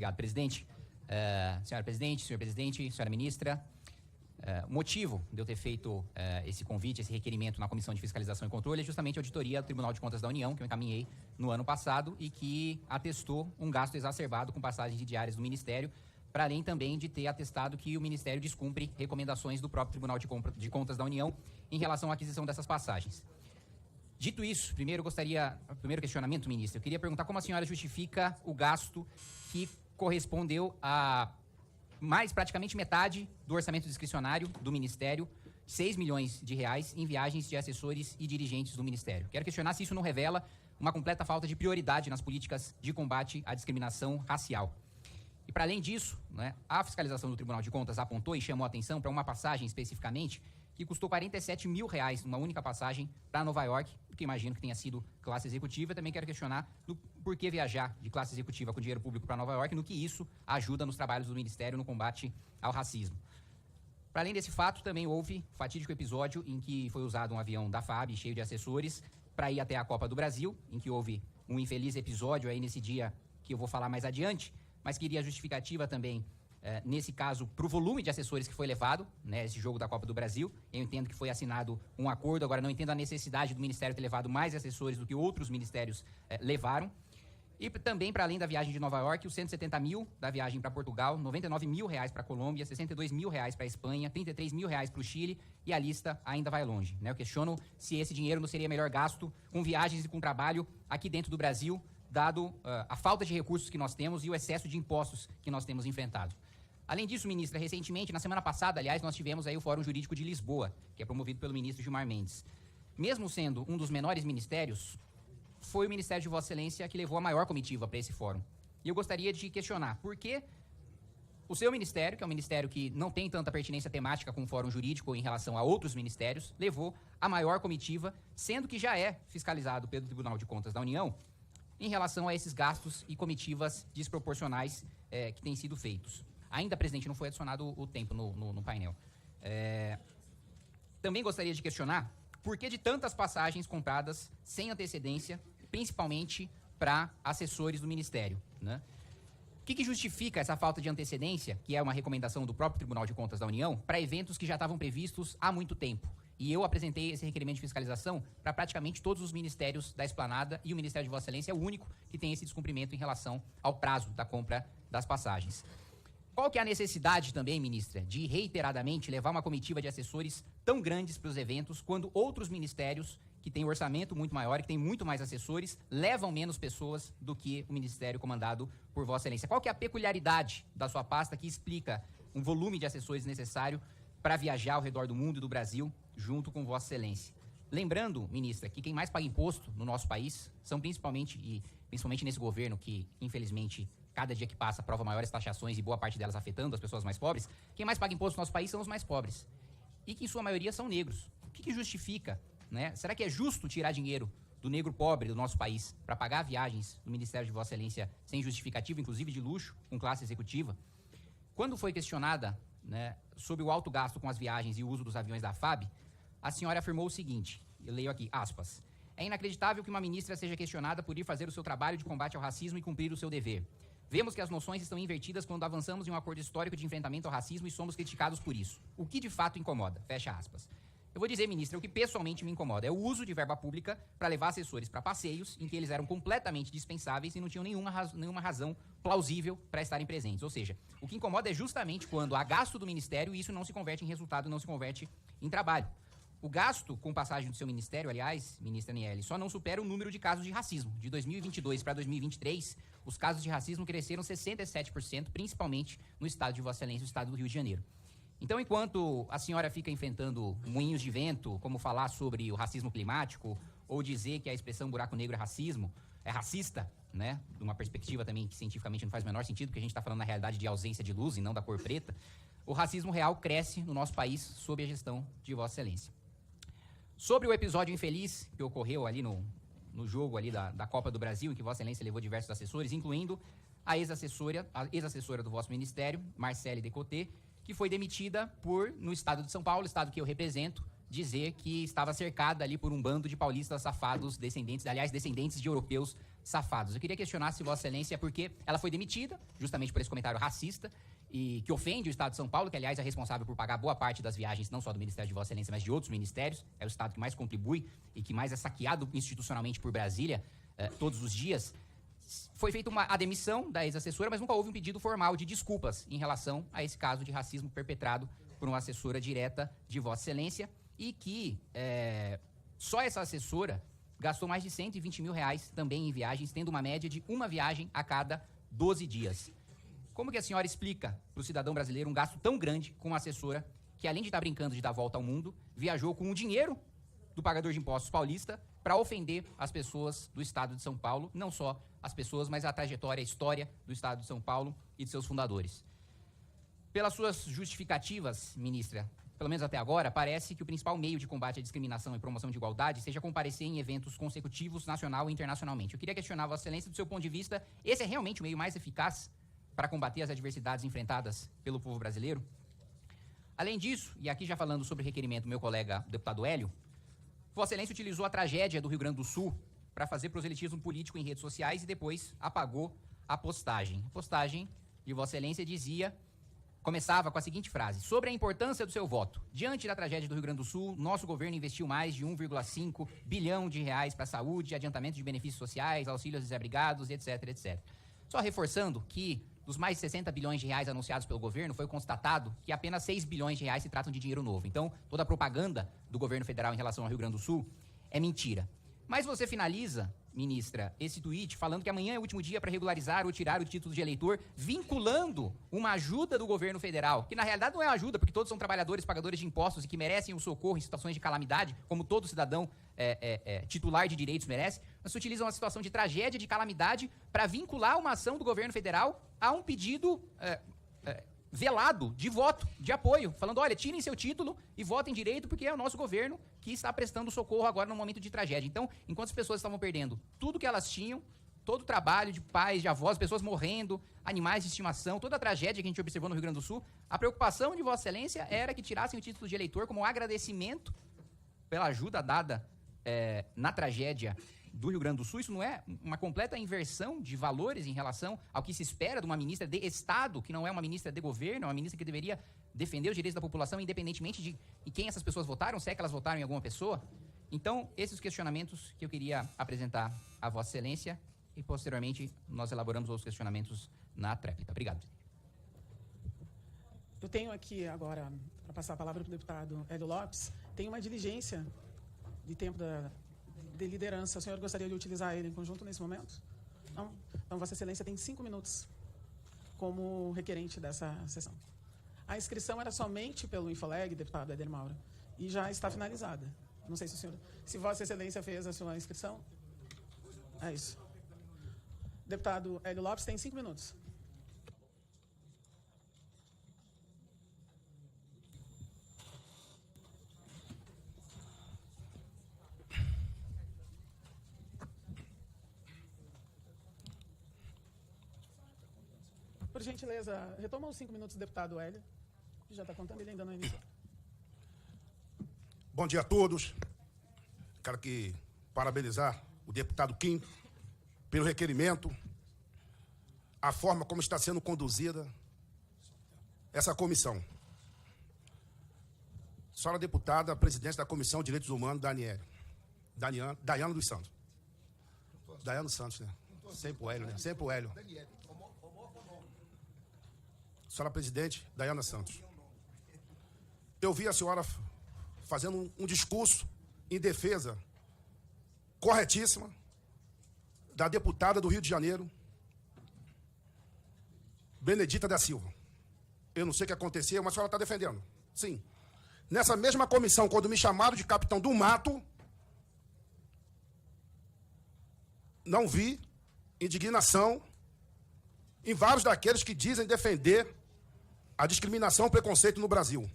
Obrigado, presidente. Senhora presidente, senhor presidente, senhora ministra, o motivo de eu ter feito esse convite, esse requerimento na Comissão de Fiscalização e Controle é justamente a auditoria do Tribunal de Contas da União, que eu encaminhei no ano passado e que atestou um gasto exacerbado com passagens de diárias do Ministério, para além também de ter atestado que o Ministério descumpre recomendações do próprio Tribunal de Contas da União em relação à aquisição dessas passagens. Dito isso, primeiro questionamento, ministro, eu queria perguntar como a senhora justifica o gasto que correspondeu a praticamente metade do orçamento discricionário do Ministério, 6 milhões de reais em viagens de assessores e dirigentes do Ministério. Quero questionar se isso não revela uma completa falta de prioridade nas políticas de combate à discriminação racial. E para além disso, né, a fiscalização do Tribunal de Contas apontou e chamou a atenção para uma passagem especificamente que custou 47 mil reais numa única passagem para Nova York, porque imagino que tenha sido classe executiva. Também quero questionar do porquê viajar de classe executiva com dinheiro público para Nova York, no que isso ajuda nos trabalhos do Ministério no combate ao racismo. Para além desse fato, também houve o fatídico episódio em que foi usado um avião da FAB cheio de assessores para ir até a Copa do Brasil, em que houve um infeliz episódio aí nesse dia que eu vou falar mais adiante, mas queria justificativa também nesse caso, para o volume de assessores que foi levado, né, esse jogo da Copa do Brasil. Eu entendo que foi assinado um acordo, agora não entendo a necessidade do Ministério ter levado mais assessores do que outros ministérios levaram. E também, para além da viagem de Nova York, os 170 mil da viagem para Portugal, 99 mil reais para a Colômbia, 62 mil reais para a Espanha, 33 mil reais para o Chile, e a lista ainda vai longe, né? Eu questiono se esse dinheiro não seria melhor gasto com viagens e com trabalho aqui dentro do Brasil, dado a falta de recursos que nós temos e o excesso de impostos que nós temos enfrentado. Além disso, ministra, recentemente, na semana passada, aliás, nós tivemos aí o Fórum Jurídico de Lisboa, que é promovido pelo ministro Gilmar Mendes. Mesmo sendo um dos menores ministérios, foi o Ministério de Vossa Excelência que levou a maior comitiva para esse fórum. E eu gostaria de questionar por que o seu ministério, que é um ministério que não tem tanta pertinência temática com o Fórum Jurídico em relação a outros ministérios, levou a maior comitiva, sendo que já é fiscalizado pelo Tribunal de Contas da União em relação a esses gastos e comitivas desproporcionais que têm sido feitos. Ainda, presidente, não foi adicionado o tempo no painel. Também gostaria de questionar por que de tantas passagens compradas sem antecedência, principalmente para assessores do Ministério, né? O que justifica essa falta de antecedência, que é uma recomendação do próprio Tribunal de Contas da União, para eventos que já estavam previstos há muito tempo? E eu apresentei esse requerimento de fiscalização para praticamente todos os ministérios da Esplanada, e o Ministério de Vossa Excelência é o único que tem esse descumprimento em relação ao prazo da compra das passagens. Qual que é a necessidade também, ministra, de reiteradamente levar uma comitiva de assessores tão grandes para os eventos, quando outros ministérios, que têm um orçamento muito maior e que têm muito mais assessores, levam menos pessoas do que o ministério comandado por Vossa Excelência? Qual que é a peculiaridade da sua pasta que explica um volume de assessores necessário para viajar ao redor do mundo e do Brasil junto com Vossa Excelência? Lembrando, ministra, que quem mais paga imposto no nosso país são principalmente nesse governo que, infelizmente, cada dia que passa prova maiores taxações e boa parte delas afetando as pessoas mais pobres, quem mais paga imposto no nosso país são os mais pobres. E que, em sua maioria, são negros. O que justifica, né? Será que é justo tirar dinheiro do negro pobre do nosso país para pagar viagens do Ministério de Vossa Excelência sem justificativa, inclusive de luxo, com classe executiva? Quando foi questionada, né, sobre o alto gasto com as viagens e o uso dos aviões da FAB, a senhora afirmou o seguinte, eu leio aqui, aspas: "É inacreditável que uma ministra seja questionada por ir fazer o seu trabalho de combate ao racismo e cumprir o seu dever. Vemos que as noções estão invertidas quando avançamos em um acordo histórico de enfrentamento ao racismo e somos criticados por isso. O que de fato incomoda?" Fecha aspas. Eu vou dizer, ministra, o que pessoalmente me incomoda é o uso de verba pública para levar assessores para passeios em que eles eram completamente dispensáveis e não tinham nenhuma razão plausível para estarem presentes. Ou seja, o que incomoda é justamente quando há gasto do ministério e isso não se converte em resultado, não se converte em trabalho. O gasto com passagem do seu ministério, aliás, ministra Aniele, só não supera o número de casos de racismo. De 2022 para 2023, os casos de racismo cresceram 67%, principalmente no estado de Vossa Excelência, o estado do Rio de Janeiro. Então, enquanto a senhora fica enfrentando moinhos de vento, como falar sobre o racismo climático, ou dizer que a expressão buraco negro é racista, né? De uma perspectiva também que cientificamente não faz o menor sentido, porque a gente está falando na realidade de ausência de luz e não da cor preta, o racismo real cresce no nosso país sob a gestão de Vossa Excelência. Sobre o episódio infeliz que ocorreu ali no jogo ali da Copa do Brasil, em que Vossa Excelência levou diversos assessores, incluindo a ex-assessora do vosso ministério, Marcele Decoté, que foi demitida por, no estado de São Paulo, estado que eu represento, dizer que estava cercada ali por um bando de paulistas safados, descendentes de europeus safados. Eu queria questionar se Vossa Excelência, porque ela foi demitida, justamente por esse comentário racista, e que ofende o Estado de São Paulo, que, aliás, é responsável por pagar boa parte das viagens, não só do Ministério de Vossa Excelência, mas de outros ministérios. É o Estado que mais contribui e que mais é saqueado institucionalmente por Brasília todos os dias. Foi feita a demissão da ex-assessora, mas nunca houve um pedido formal de desculpas em relação a esse caso de racismo perpetrado por uma assessora direta de Vossa Excelência, e que só essa assessora gastou mais de R$120 mil também em viagens, tendo uma média de uma viagem a cada 12 dias. Como que a senhora explica para o cidadão brasileiro um gasto tão grande com uma assessora que, além de estar brincando de dar volta ao mundo, viajou com o dinheiro do pagador de impostos paulista para ofender as pessoas do Estado de São Paulo, não só as pessoas, mas a trajetória, a história do Estado de São Paulo e de seus fundadores? Pelas suas justificativas, ministra, pelo menos até agora, parece que o principal meio de combate à discriminação e promoção de igualdade seja comparecer em eventos consecutivos, nacional e internacionalmente. Eu queria questionar Vossa Excelência, do seu ponto de vista, esse é realmente o meio mais eficaz para combater as adversidades enfrentadas pelo povo brasileiro? Além disso, e aqui já falando sobre o requerimento do meu colega, o deputado Hélio, Vossa Excelência utilizou a tragédia do Rio Grande do Sul para fazer proselitismo político em redes sociais e depois apagou a postagem. A postagem de Vossa Excelência começava com a seguinte frase: sobre a importância do seu voto. Diante da tragédia do Rio Grande do Sul, nosso governo investiu mais de 1,5 bilhão de reais para a saúde, adiantamento de benefícios sociais, auxílios aos desabrigados, etc, etc. Só reforçando que dos mais de 60 bilhões de reais anunciados pelo governo, foi constatado que apenas 6 bilhões de reais se tratam de dinheiro novo. Então, toda a propaganda do governo federal em relação ao Rio Grande do Sul é mentira. Mas você finaliza, ministra, esse tweet falando que amanhã é o último dia para regularizar ou tirar o título de eleitor, vinculando uma ajuda do governo federal, que na realidade não é ajuda, porque todos são trabalhadores, pagadores de impostos e que merecem o socorro em situações de calamidade, como todo cidadão titular de direitos merece. Mas se utiliza uma situação de tragédia, de calamidade, para vincular uma ação do governo federal a um pedido velado de voto, de apoio, falando, olha, tirem seu título e votem direito, porque é o nosso governo que está prestando socorro agora no momento de tragédia. Então, enquanto as pessoas estavam perdendo tudo que elas tinham, todo o trabalho de pais, de avós, pessoas morrendo, animais de estimação, toda a tragédia que a gente observou no Rio Grande do Sul, a preocupação de Vossa Excelência era que tirassem o título de eleitor como um agradecimento pela ajuda dada na tragédia do Rio Grande do Sul. Isso não é uma completa inversão de valores em relação ao que se espera de uma ministra de Estado, que não é uma ministra de governo, é uma ministra que deveria defender os direitos da população, independentemente de quem essas pessoas votaram, se é que elas votaram em alguma pessoa? Então, esses questionamentos que eu queria apresentar a Vossa Excelência, e posteriormente nós elaboramos os questionamentos na tréplica. Obrigado. Eu tenho aqui agora, para passar a palavra para o deputado Hélio Lopes, tem uma diligência de tempo de liderança. O senhor gostaria de utilizar ele em conjunto nesse momento? Não? Então, Vossa Excelência tem 5 minutos como requerente dessa sessão. A inscrição era somente pelo Infoleg, deputado Éder Mauro, e já está finalizada. Não sei se Vossa Excelência fez a sua inscrição. É isso. Deputado Hélio Lopes tem 5 minutos. Por gentileza, retoma os 5 minutos do deputado Hélio, que já está contando, ele ainda não iniciou. Bom dia a todos. Quero aqui parabenizar o deputado Kim pelo requerimento, a forma como está sendo conduzida essa comissão. Senhora deputada, presidente da Comissão de Direitos Humanos, Daiane dos Santos. Daiane dos Santos, né? Sempre o Hélio, né? Sempre o Hélio. Senhora presidente, Daiane Santos. Eu vi a senhora fazendo um discurso em defesa corretíssima da deputada do Rio de Janeiro, Benedita da Silva. Eu não sei o que aconteceu, mas a senhora está defendendo. Sim. Nessa mesma comissão, quando me chamaram de capitão do mato, não vi indignação em vários daqueles que dizem defender a discriminação e o preconceito no Brasil.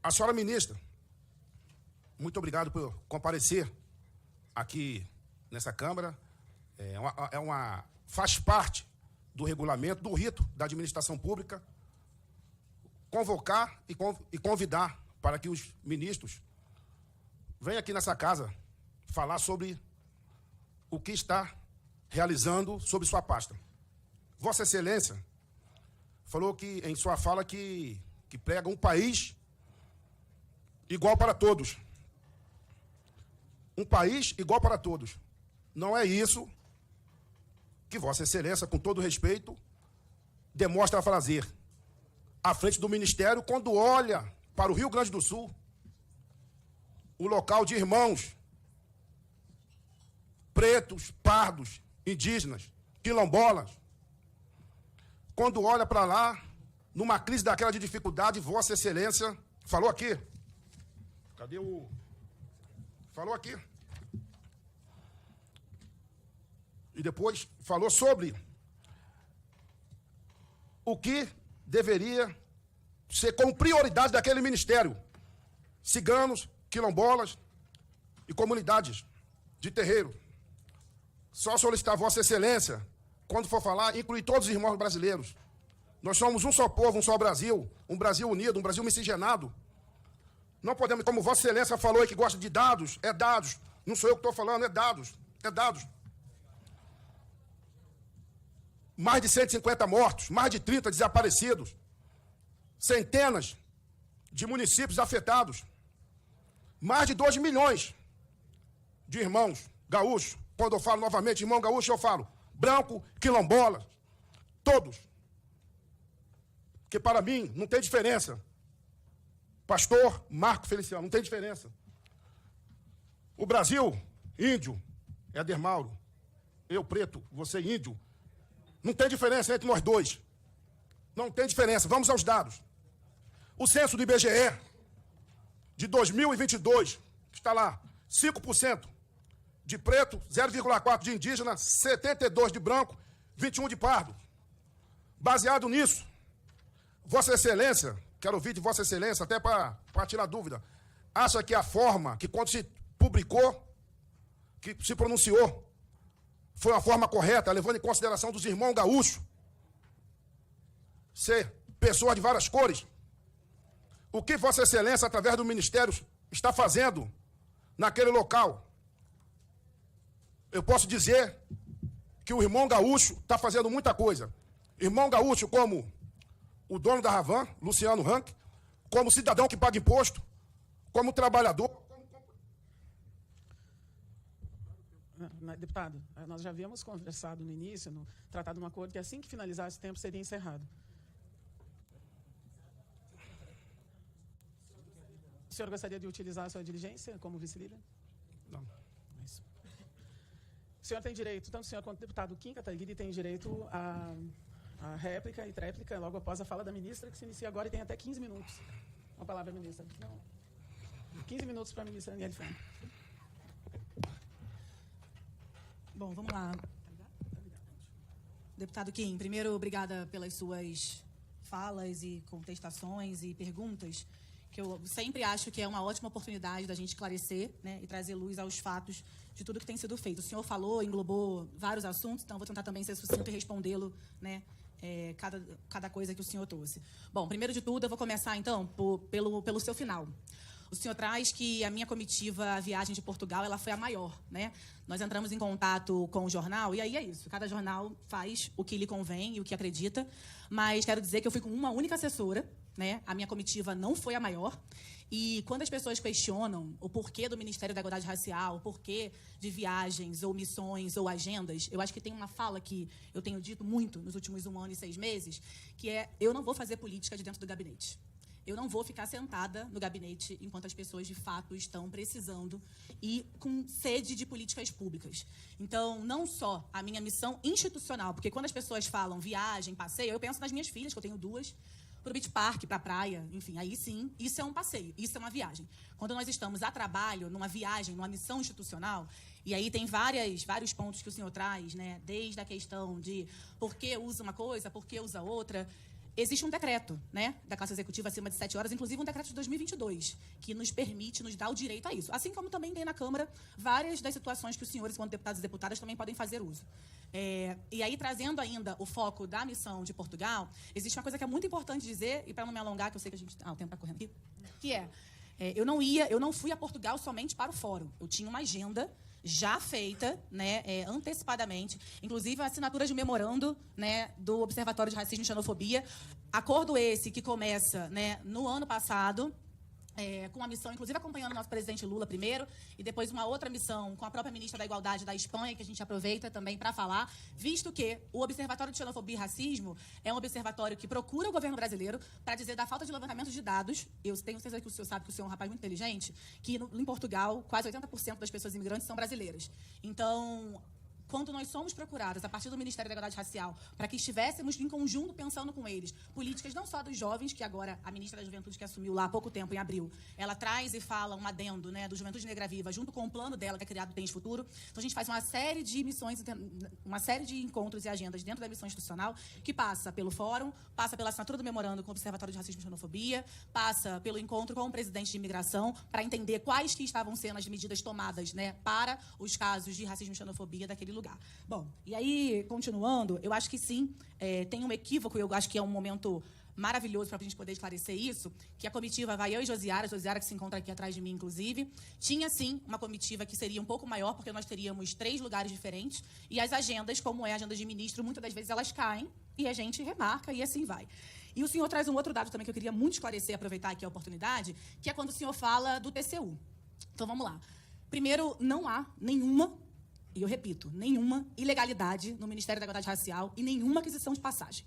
A senhora ministra, muito obrigado por comparecer aqui nessa Câmara. Faz parte do regulamento, do rito da administração pública, convocar e convidar para que os ministros venham aqui nessa casa falar sobre o que está realizando sobre sua pasta. Vossa Excelência falou que, em sua fala que prega um país igual para todos. Um país igual para todos. Não é isso que Vossa Excelência, com todo respeito, demonstra fazer à frente do Ministério quando olha para o Rio Grande do Sul, o local de irmãos pretos, pardos, indígenas, quilombolas. Quando olha para lá, numa crise daquela de dificuldade, Vossa Excelência falou aqui. Cadê o... Falou aqui. E depois falou sobre o que deveria ser como prioridade daquele ministério. Ciganos, quilombolas e comunidades de terreiro. Só solicitar a Vossa Excelência, quando for falar, incluir todos os irmãos brasileiros. Nós somos um só povo, um só Brasil, um Brasil unido, um Brasil miscigenado. Não podemos, como Vossa Excelência falou aí que gosta de dados, é dados. Não sou eu que estou falando, é dados. É dados. Mais de 150 mortos, mais de 30 desaparecidos, centenas de municípios afetados, mais de 2 milhões de irmãos gaúchos. Quando eu falo novamente irmão gaúcho, eu falo branco, quilombola, todos. Porque para mim não tem diferença. Pastor Marco Feliciano, não tem diferença. O Brasil, índio, é Adermauro. Eu, preto, você, índio. Não tem diferença entre nós dois. Não tem diferença. Vamos aos dados. O censo do IBGE de 2022, está lá, 5% de preto, 0,4% de indígena, 72% de branco, 21% de pardo. Baseado nisso, Vossa Excelência, quero ouvir de Vossa Excelência, até para tirar dúvida, acha que a forma que quando se publicou, que se pronunciou, foi uma forma correta, levando em consideração dos irmãos gaúchos ser pessoas de várias cores? O que Vossa Excelência, através do Ministério, está fazendo naquele local? Eu posso dizer que o irmão gaúcho está fazendo muita coisa. Irmão gaúcho como o dono da Ravan, Luciano Rank, como cidadão que paga imposto, como trabalhador. Deputado, nós já havíamos conversado no início, tratado um acordo que assim que finalizasse o tempo seria encerrado. O senhor gostaria de utilizar a sua diligência como vice-líder? Não. Isso. O senhor tem direito, tanto o senhor quanto o deputado Kim Kataguiri tem direito a réplica e tréplica logo após a fala da ministra, que se inicia agora e tem até 15 minutos. Uma palavra, ministra. Não. 15 minutos para a ministra Aniele Franco. Bom, vamos lá. Deputado Kim, primeiro, obrigada pelas suas falas e contestações e perguntas, que eu sempre acho que é uma ótima oportunidade da gente esclarecer, né, e trazer luz aos fatos de tudo que tem sido feito. O senhor falou, englobou vários assuntos, então eu vou tentar também ser sucinto e respondê-lo, né, cada coisa que o senhor trouxe. Bom, primeiro de tudo, eu vou começar, então, pelo seu final. O senhor traz que a minha comitiva, a viagem de Portugal, ela foi a maior, né? Nós entramos em contato com o jornal, e aí é isso. Cada jornal faz o que lhe convém e o que acredita, mas quero dizer que eu fui com uma única assessora, né? A minha comitiva não foi a maior. E quando as pessoas questionam o porquê do Ministério da Igualdade Racial, o porquê de viagens, ou missões, ou agendas, eu acho que tem uma fala que eu tenho dito muito nos últimos 1 ano e 6 meses, que é: eu não vou fazer política de dentro do gabinete. Eu não vou ficar sentada no gabinete enquanto as pessoas, de fato, estão precisando e com sede de políticas públicas. Então, não só a minha missão institucional, porque quando as pessoas falam viagem, passeio, eu penso nas minhas filhas, que eu tenho 2, para o beach park, para a praia, enfim, aí sim, isso é um passeio, isso é uma viagem. Quando nós estamos a trabalho, numa viagem, numa missão institucional, e aí tem vários pontos que o senhor traz, né, desde a questão de por que usa uma coisa, por que usa outra. Existe um decreto, né, da classe executiva acima de 7 horas, inclusive um decreto de 2022, que nos permite, nos dá o direito a isso. Assim como também tem na Câmara várias das situações que os senhores, quanto deputados e deputadas, também podem fazer uso. E aí, trazendo ainda o foco da missão de Portugal, existe uma coisa que é muito importante dizer, e para não me alongar, que eu sei que a gente... o tempo está correndo aqui, que é... Eu não fui a Portugal somente para o fórum. Eu tinha uma agenda já feita, né, antecipadamente, inclusive a assinatura de memorando, né, do Observatório de Racismo e Xenofobia. Acordo esse que começa, né, no ano passado, com uma missão, inclusive acompanhando o nosso presidente Lula primeiro, e depois uma outra missão com a própria ministra da Igualdade da Espanha, que a gente aproveita também para falar, visto que o Observatório de Xenofobia e Racismo é um observatório que procura o governo brasileiro para dizer da falta de levantamento de dados. Eu tenho certeza que o senhor sabe que o senhor é um rapaz muito inteligente, que em Portugal, quase 80% das pessoas imigrantes são brasileiras. Então, quando nós somos procurados, a partir do Ministério da Igualdade Racial, para que estivéssemos em conjunto pensando com eles, políticas não só dos jovens, que agora a ministra da Juventude, que assumiu lá há pouco tempo, em abril, ela traz e fala um adendo, né, do Juventude Negra Viva, junto com o plano dela, que é criado Tens Futuro. Então, a gente faz uma série de missões, uma série de encontros e agendas dentro da missão institucional, que passa pelo fórum, passa pela assinatura do memorando com o Observatório de Racismo e Xenofobia, passa pelo encontro com o presidente de imigração, para entender quais que estavam sendo as medidas tomadas, né, para os casos de racismo e xenofobia daquele lugar. Bom, e aí, continuando, eu acho que sim, tem um equívoco, eu acho que é um momento maravilhoso para a gente poder esclarecer isso, que a comitiva vai eu e Josiara que se encontra aqui atrás de mim, inclusive, tinha sim uma comitiva que seria um pouco maior, porque nós teríamos 3 lugares diferentes, e as agendas, como é a agenda de ministro, muitas das vezes elas caem, e a gente remarca, e assim vai. E o senhor traz um outro dado também que eu queria muito esclarecer, aproveitar aqui a oportunidade, que é quando o senhor fala do TCU. Então, vamos lá. Primeiro, não há nenhuma, e eu repito, nenhuma ilegalidade no Ministério da Igualdade Racial e nenhuma aquisição de passagem.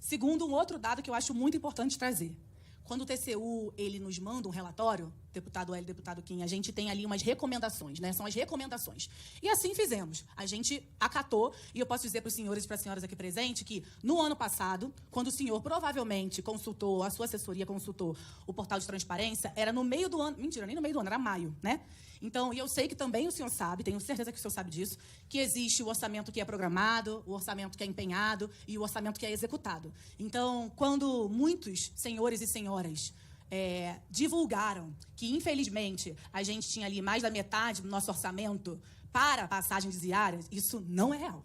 Segundo, um outro dado que eu acho muito importante trazer. Quando o TCU ele nos manda um relatório, deputado Hélio, deputado Kim, a gente tem ali umas recomendações, né? São as recomendações. E assim fizemos. A gente acatou, e eu posso dizer para os senhores e para as senhoras aqui presentes que, no ano passado, quando o senhor provavelmente consultou, a sua assessoria consultou o portal de transparência, era no meio do ano, mentira, nem no meio do ano, era maio, né? Então, e eu sei que também o senhor sabe, tenho certeza que o senhor sabe disso, que existe o orçamento que é programado, o orçamento que é empenhado e o orçamento que é executado. Então, quando muitos senhores e senhoras divulgaram que, infelizmente, a gente tinha ali mais da metade do nosso orçamento para passagens diárias, isso não é real.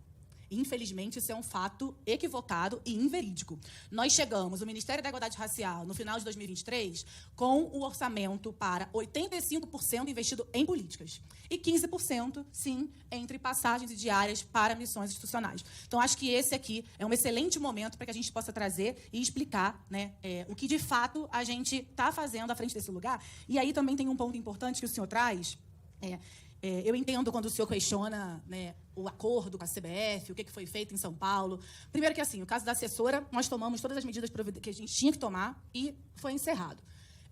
Infelizmente, isso é um fato equivocado e inverídico. Nós chegamos, o Ministério da Igualdade Racial, no final de 2023, com o orçamento para 85% investido em políticas e 15%, sim, entre passagens e diárias para missões institucionais. Então, acho que esse aqui é um excelente momento para que a gente possa trazer e explicar, né, o que, de fato, a gente está fazendo à frente desse lugar. E aí também tem um ponto importante que o senhor traz. Eu entendo quando o senhor questiona, né, o acordo com a CBF, o que foi feito em São Paulo. Primeiro que, assim, o caso da assessora, nós tomamos todas as medidas que a gente tinha que tomar e foi encerrado.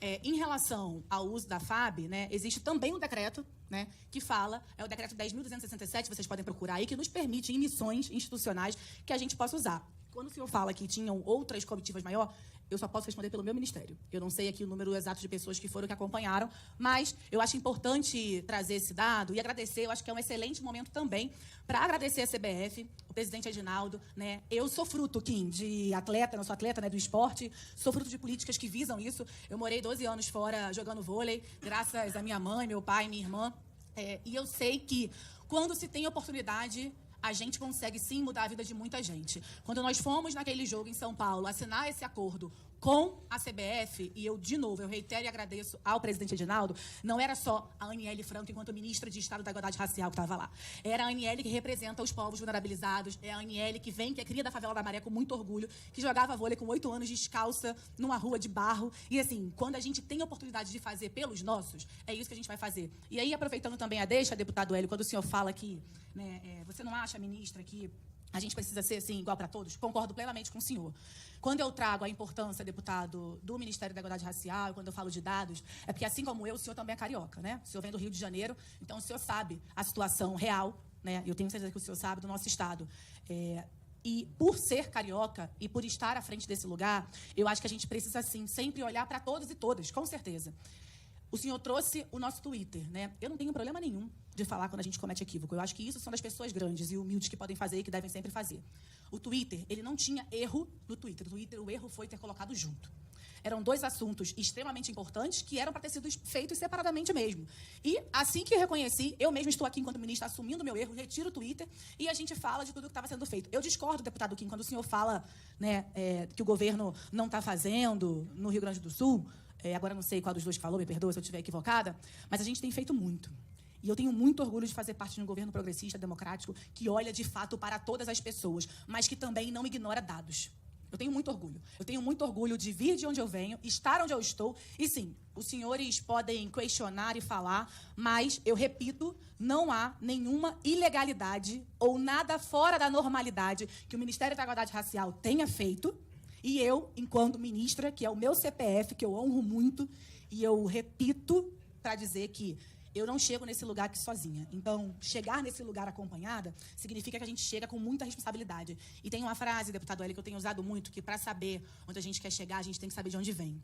Em relação ao uso da FAB, né, existe também um decreto, né, que fala, é o decreto 10.267, vocês podem procurar aí, que nos permite, em missões institucionais, que a gente possa usar. Quando o senhor fala que tinham outras comitivas maior, eu só posso responder pelo meu ministério. Eu não sei aqui o número exato de pessoas que foram que acompanharam, mas eu acho importante trazer esse dado e agradecer. Eu acho que é um excelente momento também para agradecer a CBF, o presidente Edinaldo, né? Eu sou fruto, Kim, de atleta, não sou atleta, né, do esporte, sou fruto de políticas que visam isso. Eu morei 12 anos fora jogando vôlei, graças à minha mãe, meu pai, minha irmã. E eu sei que quando se tem oportunidade, a gente consegue, sim, mudar a vida de muita gente. Quando nós fomos naquele jogo em São Paulo assinar esse acordo com a CBF, e eu, de novo, eu reitero e agradeço ao presidente Edinaldo, não era só a Aniele Franco, enquanto ministra de Estado da Igualdade Racial, que estava lá. Era a Aniele que representa os povos vulnerabilizados, é a Aniele que vem, que é cria da Favela da Maré com muito orgulho, que jogava vôlei com 8 anos descalça numa rua de barro. E, assim, quando a gente tem a oportunidade de fazer pelos nossos, é isso que a gente vai fazer. E aí, aproveitando também a deixa, deputado Hélio, quando o senhor fala que, né, você não acha, ministra, que a gente precisa ser, assim, igual para todos? Concordo plenamente com o senhor. Quando eu trago a importância, deputado, do Ministério da Igualdade Racial, quando eu falo de dados, é porque, assim como eu, o senhor também é carioca, né? O senhor vem do Rio de Janeiro, então o senhor sabe a situação real, né? Eu tenho certeza que o senhor sabe do nosso estado. E por ser carioca e por estar à frente desse lugar, eu acho que a gente precisa, sim, sempre olhar para todos e todas, com certeza. O senhor trouxe o nosso Twitter, né? Eu não tenho problema nenhum de falar quando a gente comete equívoco. Eu acho que isso são das pessoas grandes e humildes que podem fazer e que devem sempre fazer. O Twitter, ele não tinha erro no Twitter. O erro foi ter colocado junto. Eram 2 assuntos extremamente importantes que eram para ter sido feitos separadamente mesmo. E, assim que eu reconheci, eu mesmo estou aqui enquanto ministra assumindo o meu erro, retiro o Twitter e a gente fala de tudo que estava sendo feito. Eu discordo, deputado Kim, quando o senhor fala, né, que o governo não está fazendo no Rio Grande do Sul. agora não sei qual dos dois que falou, me perdoa se eu estiver equivocada, mas a gente tem feito muito. E eu tenho muito orgulho de fazer parte de um governo progressista, democrático, que olha, de fato, para todas as pessoas, mas que também não ignora dados. Eu tenho muito orgulho. Eu tenho muito orgulho de vir de onde eu venho, estar onde eu estou. E, sim, os senhores podem questionar e falar, mas, eu repito, não há nenhuma ilegalidade ou nada fora da normalidade que o Ministério da Igualdade Racial tenha feito. E eu, enquanto ministra, que é o meu CPF, que eu honro muito, e eu repito para dizer que eu não chego nesse lugar aqui sozinha. Então, chegar nesse lugar acompanhada significa que a gente chega com muita responsabilidade. E tem uma frase, deputado Hélio, que eu tenho usado muito, que para saber onde a gente quer chegar, a gente tem que saber de onde vem.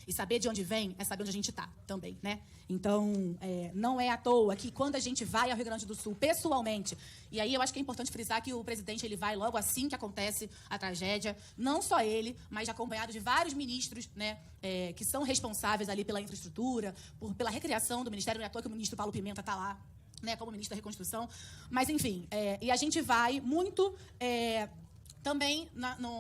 E saber de onde vem é saber onde a gente está também, né? Então, não é à toa que quando a gente vai ao Rio Grande do Sul, pessoalmente, e aí eu acho que é importante frisar que o presidente ele vai logo assim que acontece a tragédia, não só ele, mas acompanhado de vários ministros, né, que são responsáveis ali pela infraestrutura, pela recriação do Ministério, não é à toa que o ministro Paulo Pimenta está lá, né, como ministro da Reconstrução. Mas, enfim, e a gente vai muito... também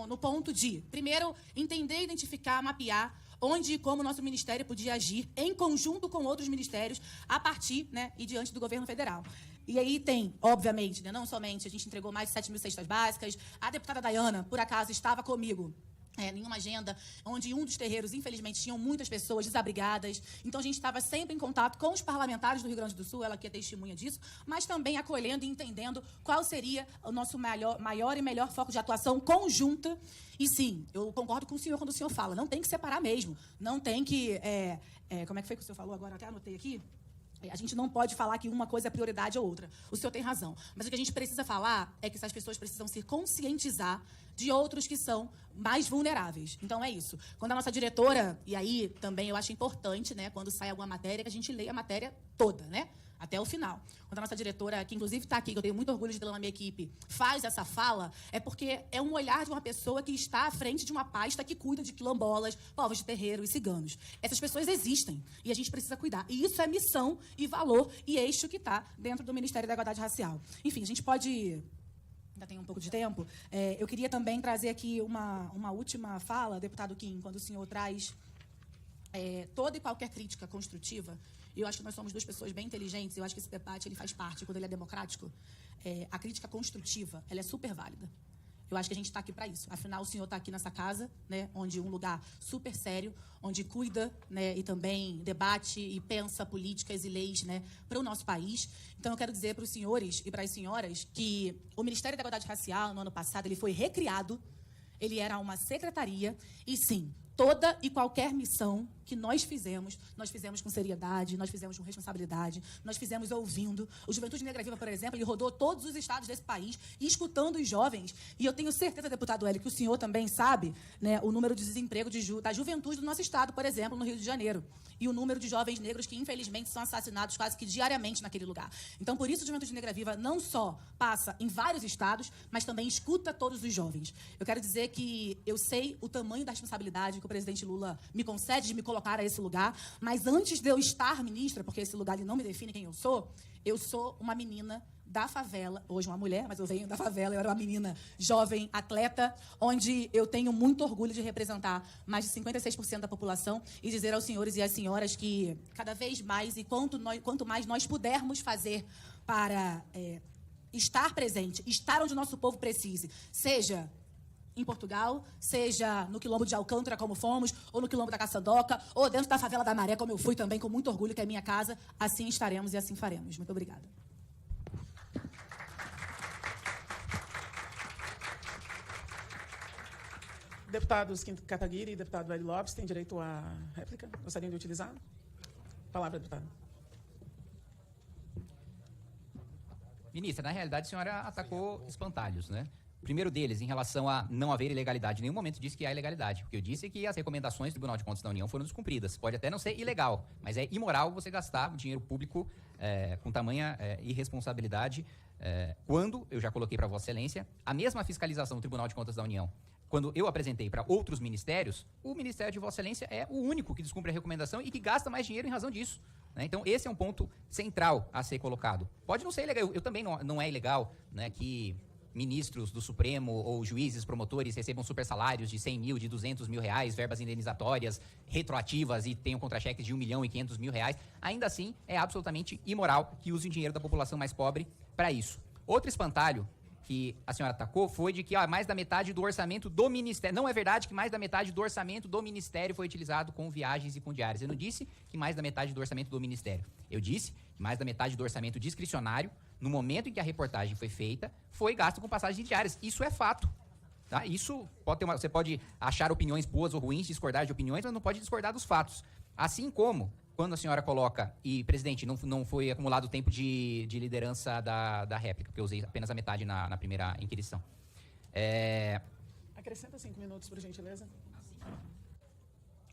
no ponto de, primeiro, entender, identificar, mapear onde e como o nosso ministério podia agir em conjunto com outros ministérios a partir, né, e diante do governo federal. E aí tem, obviamente, né, não somente a gente entregou mais de 7 mil cestas básicas, a deputada Dayana, por acaso, estava comigo em uma agenda onde um dos terreiros, infelizmente, tinham muitas pessoas desabrigadas. Então, a gente estava sempre em contato com os parlamentares do Rio Grande do Sul, ela que é testemunha disso, mas também acolhendo e entendendo qual seria o nosso maior e melhor foco de atuação conjunta. E, sim, eu concordo com o senhor quando o senhor fala, não tem que separar mesmo, não tem que... como é que foi que o senhor falou agora? Eu até anotei aqui. A gente não pode falar que uma coisa é prioridade ou outra. O senhor tem razão. Mas o que a gente precisa falar é que essas pessoas precisam se conscientizar de outros que são mais vulneráveis. Então, é isso. Quando a nossa diretora, e aí também eu acho importante, né, quando sai alguma matéria, que a gente leia a matéria toda, né? Até o final. Quando a nossa diretora, que inclusive está aqui, que eu tenho muito orgulho de tê-la na minha equipe, faz essa fala, é porque é um olhar de uma pessoa que está à frente de uma pasta que cuida de quilombolas, povos de terreiro e ciganos. Essas pessoas existem e a gente precisa cuidar. E isso é missão e valor e eixo que está dentro do Ministério da Igualdade Racial. Enfim, a gente pode... Ainda tem um pouco de tempo. Eu queria também trazer aqui uma última fala, deputado Kim, quando o senhor traz toda e qualquer crítica construtiva. Eu acho que nós somos duas pessoas bem inteligentes, eu acho que esse debate ele faz parte, quando ele é democrático, a crítica construtiva, ela é super válida. Eu acho que a gente está aqui para isso. Afinal, o senhor está aqui nessa casa, né, onde um lugar super sério, onde cuida, né, e também debate e pensa políticas e leis, né, para o nosso país. Então, eu quero dizer para os senhores e para as senhoras que o Ministério da Igualdade Racial, no ano passado, ele foi recriado, ele era uma secretaria, e sim, toda e qualquer missão que nós fizemos com seriedade, nós fizemos com responsabilidade, nós fizemos ouvindo. O Juventude Negra Viva, por exemplo, ele rodou todos os estados desse país, escutando os jovens. E eu tenho certeza, deputado Hélio, que o senhor também sabe, né, o número de desemprego da juventude do nosso estado, por exemplo, no Rio de Janeiro. E o número de jovens negros que, infelizmente, são assassinados quase que diariamente naquele lugar. Então, por isso, a Juventude Negra Viva não só passa em vários estados, mas também escuta todos os jovens. Eu quero dizer que eu sei o tamanho da responsabilidade que o presidente Lula me concede de me colocar a esse lugar, mas antes de eu estar ministra, porque esse lugar ele não me define quem eu sou uma menina da favela, hoje uma mulher, mas eu venho da favela, eu era uma menina jovem, atleta, onde eu tenho muito orgulho de representar mais de 56% da população e dizer aos senhores e às senhoras que cada vez mais e quanto mais nós pudermos fazer para estar presente, estar onde o nosso povo precise, seja em Portugal, seja no Quilombo de Alcântara, como fomos, ou no Quilombo da Caçandoca, ou dentro da Favela da Maré, como eu fui também, com muito orgulho, que é minha casa, assim estaremos e assim faremos. Muito obrigada. Deputados Kim Kataguiri e deputado Hélio Lopes têm direito à réplica. Gostariam de utilizar? Palavra, deputado. Ministra, na realidade, a senhora atacou espantalhos, né? O primeiro deles, em relação a não haver ilegalidade. Em nenhum momento disse que há ilegalidade. O que eu disse é que as recomendações do Tribunal de Contas da União foram descumpridas. Pode até não ser ilegal, mas é imoral você gastar o dinheiro público com tamanha irresponsabilidade. Quando, eu já coloquei para Vossa Excelência, a mesma fiscalização do Tribunal de Contas da União, quando eu apresentei para outros ministérios, o Ministério de Vossa Excelência é o único que descumpre a recomendação e que gasta mais dinheiro em razão disso. Então, esse é um ponto central a ser colocado. Pode não ser ilegal, eu também não é ilegal, né, que ministros do Supremo ou juízes, promotores recebam super salários de 100 mil, de 200 mil reais, verbas indenizatórias retroativas e tenham contra-cheques de 1 milhão e 500 mil reais, ainda assim é absolutamente imoral que usem dinheiro da população mais pobre para isso. Outro espantalho que a senhora atacou foi de que mais da metade do orçamento do Ministério... Não é verdade que mais da metade do orçamento do Ministério foi utilizado com viagens e com diárias. Eu não disse que mais da metade do orçamento do Ministério. Eu disse que mais da metade do orçamento discricionário, no momento em que a reportagem foi feita, foi gasto com passagens diárias. Isso é fato. Tá? Isso pode ter você pode achar opiniões boas ou ruins, discordar de opiniões, mas não pode discordar dos fatos. Assim como... Quando a senhora coloca, e presidente, não foi acumulado o tempo de liderança da réplica, porque eu usei apenas a metade na primeira inquirição. Acrescenta 5 minutos, por gentileza.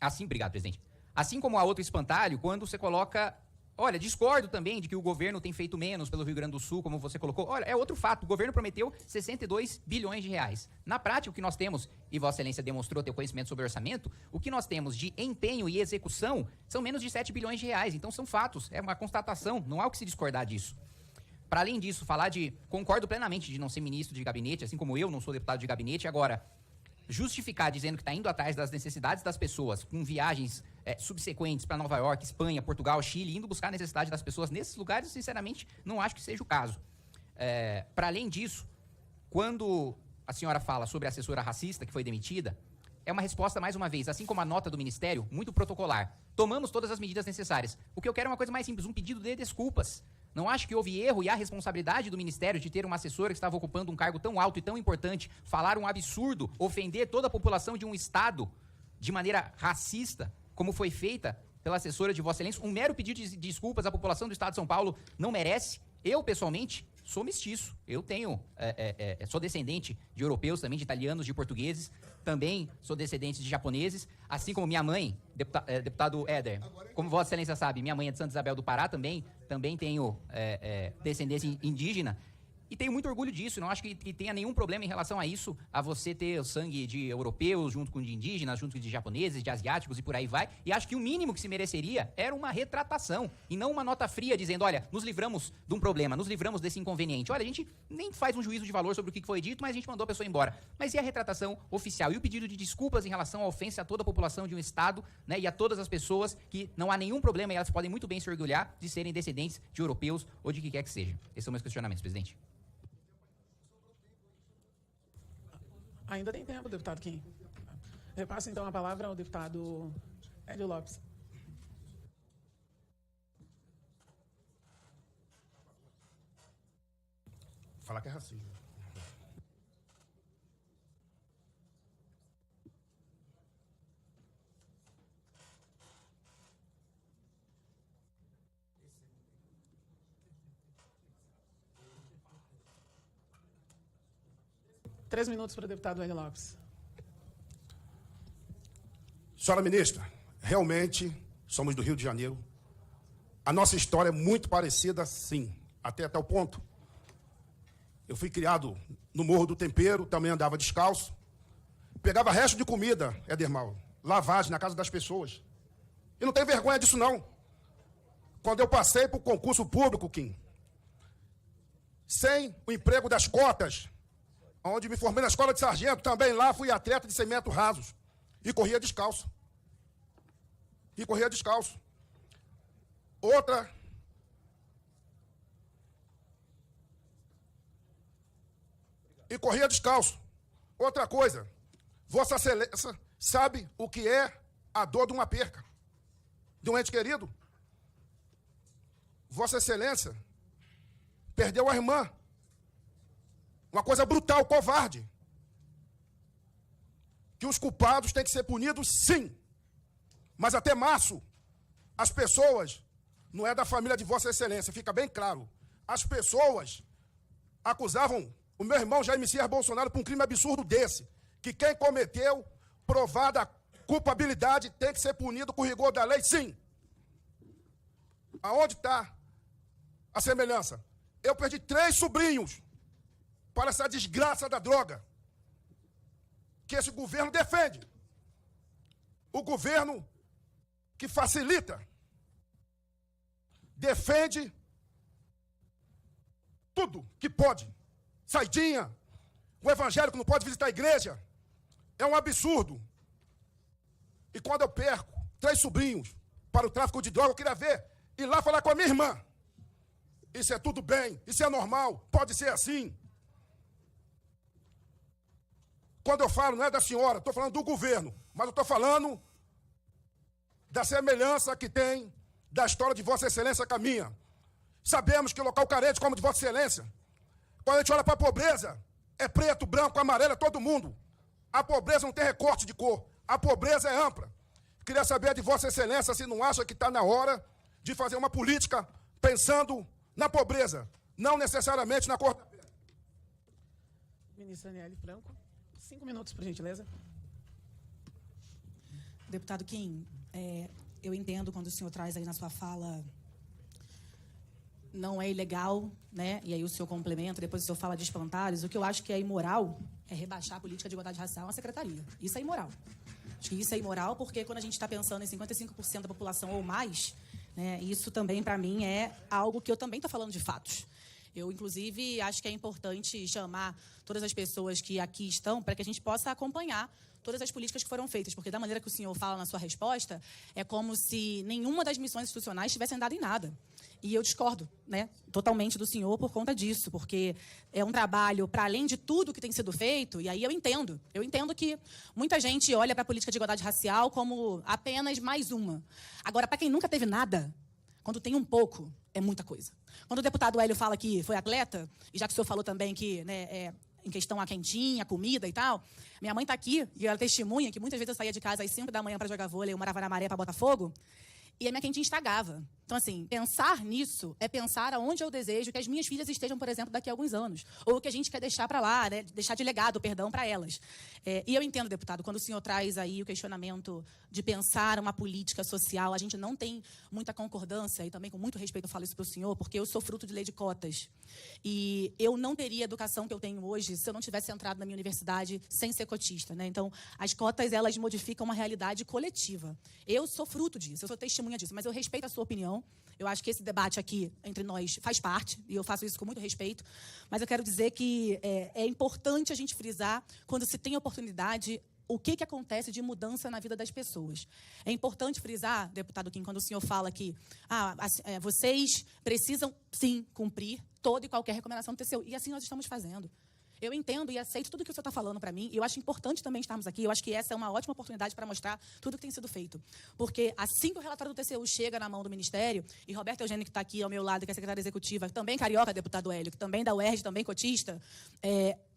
Assim, obrigado, presidente. Assim como há outro espantalho, quando você coloca... Olha, discordo também de que o governo tem feito menos pelo Rio Grande do Sul, como você colocou. Olha, é outro fato. O governo prometeu 62 bilhões de reais. Na prática, o que nós temos, e Vossa Excelência demonstrou ter conhecimento sobre orçamento, o que nós temos de empenho e execução são menos de 7 bilhões de reais. Então, são fatos. É uma constatação. Não há o que se discordar disso. Para além disso, falar de... Concordo plenamente de não ser ministro de gabinete, assim como eu não sou deputado de gabinete. Agora, justificar dizendo que está indo atrás das necessidades das pessoas, com viagens subsequentes para Nova York, Espanha, Portugal, Chile, indo buscar a necessidade das pessoas nesses lugares, sinceramente, não acho que seja o caso. Para além disso, quando a senhora fala sobre a assessora racista que foi demitida, é uma resposta, mais uma vez, assim como a nota do Ministério, muito protocolar. Tomamos todas as medidas necessárias. O que eu quero é uma coisa mais simples, um pedido de desculpas. Não acho que houve erro e a responsabilidade do Ministério de ter uma assessora que estava ocupando um cargo tão alto e tão importante, falar um absurdo, ofender toda a população de um Estado de maneira racista, como foi feita pela assessora de Vossa Excelência. Um mero pedido de desculpas à população do Estado de São Paulo não merece. Eu, pessoalmente, sou mestiço. Eu tenho, sou descendente de europeus também, de italianos, de portugueses. Também sou descendente de japoneses. Assim como minha mãe, deputado Éder, como Vossa Excelência sabe, minha mãe é de Santa Isabel do Pará também tenho descendência indígena. E tenho muito orgulho disso, não acho que tenha nenhum problema em relação a isso, a você ter o sangue de europeus junto com de indígenas, junto com de japoneses, de asiáticos e por aí vai. E acho que o mínimo que se mereceria era uma retratação e não uma nota fria dizendo, olha, nos livramos de um problema, nos livramos desse inconveniente. Olha, a gente nem faz um juízo de valor sobre o que foi dito, mas a gente mandou a pessoa embora. Mas e a retratação oficial? E o pedido de desculpas em relação à ofensa a toda a população de um Estado, né, e a todas as pessoas que não há nenhum problema e elas podem muito bem se orgulhar de serem descendentes de europeus ou de que quer que seja. Esses são meus questionamentos, presidente. Ainda tem tempo, deputado Kim. Repasso, então, a palavra ao deputado Hélio Lopes. Falar que é racismo. Três minutos para o deputado Hélio Lopes. Senhora ministra, realmente somos do Rio de Janeiro. A nossa história é muito parecida, sim. Até tal ponto. Eu fui criado no Morro do Tempero, também andava descalço. Pegava resto de comida, Edermal, lavagem na casa das pessoas. E não tem vergonha disso, não. Quando eu passei para o concurso público, Kim, sem o emprego das cotas, onde me formei na escola de sargento, também lá fui atleta de 100 metros rasos. E corria descalço. Outra. E corria descalço. Outra coisa. Vossa Excelência sabe o que é a dor de uma perca de um ente querido? Vossa Excelência perdeu a irmã. Uma coisa brutal, covarde. Que os culpados têm que ser punidos, sim. Mas até março, as pessoas, não é da família de Vossa Excelência, fica bem claro. As pessoas acusavam o meu irmão Jair Messias Bolsonaro por um crime absurdo desse. Que quem cometeu, provada a culpabilidade, tem que ser punido com rigor da lei, sim. Aonde está a semelhança? Eu perdi 3 sobrinhos para essa desgraça da droga que esse governo defende. O governo que facilita, defende tudo que pode. Saidinha, Um evangélico não pode visitar a igreja. É um absurdo. E quando eu perco 3 sobrinhos para o tráfico de droga, eu queria ver, ir lá falar com a minha irmã. Isso é tudo bem, isso é normal, pode ser assim. Quando eu falo, não é da senhora, estou falando do governo, mas eu estou falando da semelhança que tem da história de Vossa Excelência com a minha. Sabemos que o local carente, como de Vossa Excelência, quando a gente olha para a pobreza, é preto, branco, amarelo, é todo mundo. A pobreza não tem recorte de cor, a pobreza é ampla. Queria saber de Vossa Excelência se não acha que está na hora de fazer uma política pensando na pobreza, não necessariamente na cor da pele. Ministra Aniele Franco, 5 minutos, por gentileza. Deputado Kim, eu entendo quando o senhor traz aí na sua fala, não é ilegal, né? E aí o senhor complementa, depois o senhor fala de espantalhos. O que eu acho que é imoral é rebaixar a política de igualdade racial a uma secretaria. Isso é imoral. Acho que isso é imoral porque quando a gente está pensando em 55% da população ou mais, né, isso também, para mim, é algo que eu também estou falando de fatos. Eu, inclusive, acho que é importante chamar todas as pessoas que aqui estão para que a gente possa acompanhar todas as políticas que foram feitas, porque da maneira que o senhor fala na sua resposta, é como se nenhuma das missões institucionais tivesse andado em nada. E eu discordo, né, totalmente do senhor por conta disso, porque é um trabalho para além de tudo que tem sido feito, e aí eu entendo que muita gente olha para a política de igualdade racial como apenas mais uma. Agora, para quem nunca teve nada, quando tem um pouco, é muita coisa. Quando o deputado Hélio fala que foi atleta, e já que o senhor falou também que, né, em questão a quentinha, comida e tal, minha mãe está aqui, e ela testemunha que muitas vezes eu saía de casa às 5 da manhã para jogar vôlei, eu morava na Maré para Botafogo, e a minha quentinha estragava. Então, assim, pensar nisso é pensar aonde eu desejo que as minhas filhas estejam, por exemplo, daqui a alguns anos. Ou que a gente quer deixar para lá, né? Deixar de legado, perdão, para elas. E eu entendo, deputado, quando o senhor traz aí o questionamento de pensar uma política social, a gente não tem muita concordância, e também com muito respeito eu falo isso para o senhor, porque eu sou fruto de lei de cotas. E eu não teria a educação que eu tenho hoje se eu não tivesse entrado na minha universidade sem ser cotista, né? Então, as cotas, elas modificam uma realidade coletiva. Eu sou fruto disso, eu sou testemunha disso, mas eu respeito a sua opinião. Eu acho que esse debate aqui entre nós faz parte, e eu faço isso com muito respeito, mas eu quero dizer que é importante a gente frisar, quando se tem oportunidade, o que acontece de mudança na vida das pessoas. É importante frisar, deputado Kim, quando o senhor fala que vocês precisam, sim, cumprir toda e qualquer recomendação do TCU, e assim nós estamos fazendo. Eu entendo e aceito tudo que o senhor está falando para mim, e eu acho importante também estarmos aqui. Eu acho que essa é uma ótima oportunidade para mostrar tudo que tem sido feito. Porque assim que o relatório do TCU chega na mão do Ministério, e Roberto Eugênio, que está aqui ao meu lado, que é secretária executiva, também carioca, deputado Hélio, que também da UERJ, também cotista,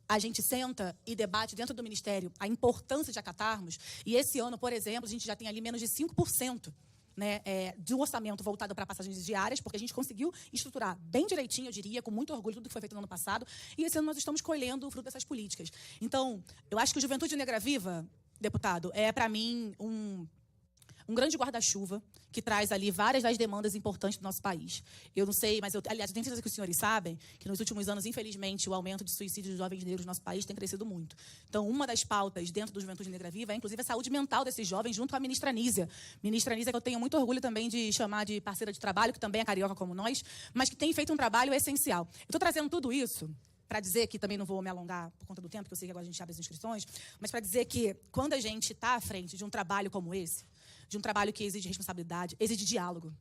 a gente senta e debate dentro do Ministério a importância de acatarmos. E esse ano, por exemplo, a gente já tem ali menos de 5%. Né, de um orçamento voltado para passagens diárias, porque a gente conseguiu estruturar bem direitinho, eu diria, com muito orgulho, tudo que foi feito no ano passado, e esse ano nós estamos colhendo o fruto dessas políticas. Então, eu acho que o Juventude Negra Viva, deputado, é, para mim, um grande guarda-chuva que traz ali várias das demandas importantes do nosso país. Eu não sei, mas aliás, eu tenho certeza que os senhores sabem que nos últimos anos, infelizmente, o aumento de suicídios de jovens negros no nosso país tem crescido muito. Então, uma das pautas dentro do Juventude Negra Viva é, inclusive, a saúde mental desses jovens, junto à ministra Nízia. Ministra Nízia, que eu tenho muito orgulho também de chamar de parceira de trabalho, que também é carioca como nós, mas que tem feito um trabalho essencial. Eu estou trazendo tudo isso para dizer que, também não vou me alongar por conta do tempo, porque eu sei que agora a gente abre as inscrições, mas para dizer que, quando a gente está à frente de um trabalho como esse, de um trabalho que exige responsabilidade, exige diálogo.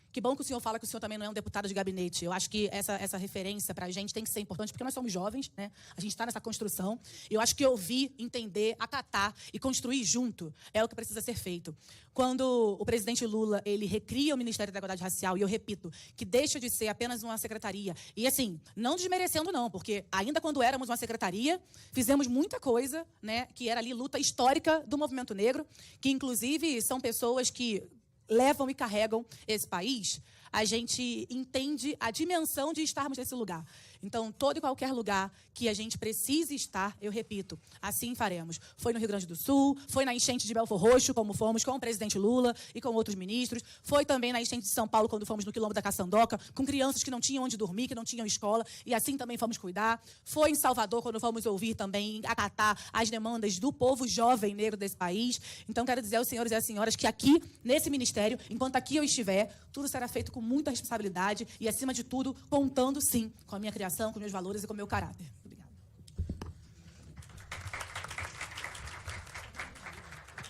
Que bom que o senhor fala que o senhor também não é um deputado de gabinete. Eu acho que essa referência para a gente tem que ser importante, porque nós somos jovens, né? A gente está nessa construção. Eu acho que ouvir, entender, acatar e construir junto é o que precisa ser feito. Quando o presidente Lula, ele recria o Ministério da Igualdade Racial, e eu repito, que deixa de ser apenas uma secretaria. E assim, não desmerecendo não, porque ainda quando éramos uma secretaria, fizemos muita coisa, né? Que era ali luta histórica do movimento negro, que inclusive são pessoas que levam e carregam esse país, a gente entende a dimensão de estarmos nesse lugar. Então, todo e qualquer lugar que a gente precise estar, eu repito, assim faremos. Foi no Rio Grande do Sul, foi na enchente de Belfor Roxo, como fomos com o presidente Lula e com outros ministros, foi também na enchente de São Paulo, quando fomos no Quilombo da Caçandoca, com crianças que não tinham onde dormir, que não tinham escola, e assim também fomos cuidar. Foi em Salvador, quando fomos ouvir também, acatar as demandas do povo jovem negro desse país. Então, quero dizer aos senhores e às senhoras que aqui, nesse ministério, enquanto aqui eu estiver, tudo será feito com muita responsabilidade e, acima de tudo, contando, sim, com a minha criação, com meus valores e com o meu caráter. Obrigada.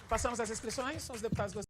Passamos às inscrições. Os deputados